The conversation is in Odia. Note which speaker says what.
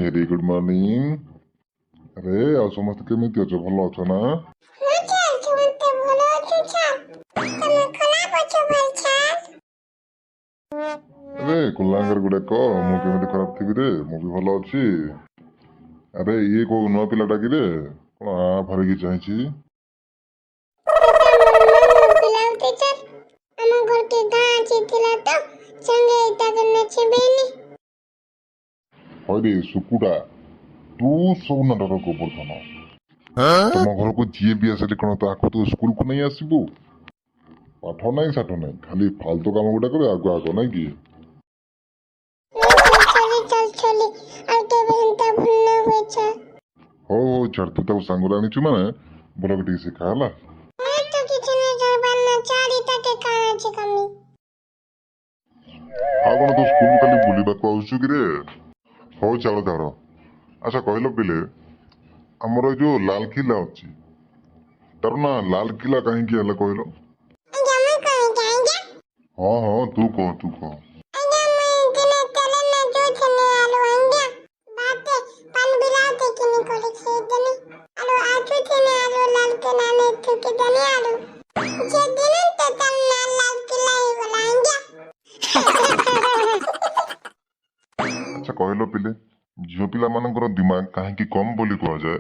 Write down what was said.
Speaker 1: Very good morning. ଆରେ ଆଉ ସମସ୍ତେ କେମିତି ଅଛ? ଭଲ ଅଛ ନା? ଆରେ କୁଲାଙ୍ଗର ଗୁଡେ କହ, ମୁଁ କେମିତି ଖରାପ ଥିବି ରେ? ମୁଁ ବି ଭଲ ଅଛି। ଆରେ ଇଏ କୋଉ ନୂଆ ପିଲାଟା କି ରେ? କଣ ଭରିକି ଚାହିଁଛି? ହଇରେ ସୁକୁଟା, ତୁ ସବୁ ନାଟକ କରୁଥାନ। ତମ ଘରକୁ ଯିଏ ବି ଆସିଲେ କଣ ତାକୁ ତୁ ସ୍କୁଲକୁ ନେଇ ଆସିବୁ? ପାଠ ନାହିଁ ସାଠ ନାହିଁ, ଖାଲି ଫାଲତୁ କାମ ଗୁଡା କରେ ଆଗ ଆଗ ନାଇଁ କି? ହଉ ହଉ ଛାଡ, ତୁ ତାକୁ ସାଙ୍ଗରେ ଆଣିଛୁ ମାନେ ଭଲକି ଟିକେ ଶିଖା ହେଲା। ଆଉ କଣ ତୁ ସ୍କୁଲକୁ ଖାଲି ବୁଲିବାକୁ ଆସୁଛୁ କିରେ? ହଉ ଛାଡ଼ ଛାଡ଼। ଆଚ୍ଛା କହିଲ ପିଲେ, ଆମର ଏ ଯୋଉ ଲାଲକିଲ୍ଲା ଅଛି, ତାର ନା ଲାଲକିଲ୍ଲା କାହିଁକି ହେଲା କହିଲ? ହଁ ହଁ ତୁ କହ ତୁ କହ। ଆଚ୍ଛା କହିଲ ପିଲେ, ଝିଅ ପିଲାମାନଙ୍କର ଦିମାଗ କାହିଁକି କମ୍ ବୋଲି କୁହାଯାଏ?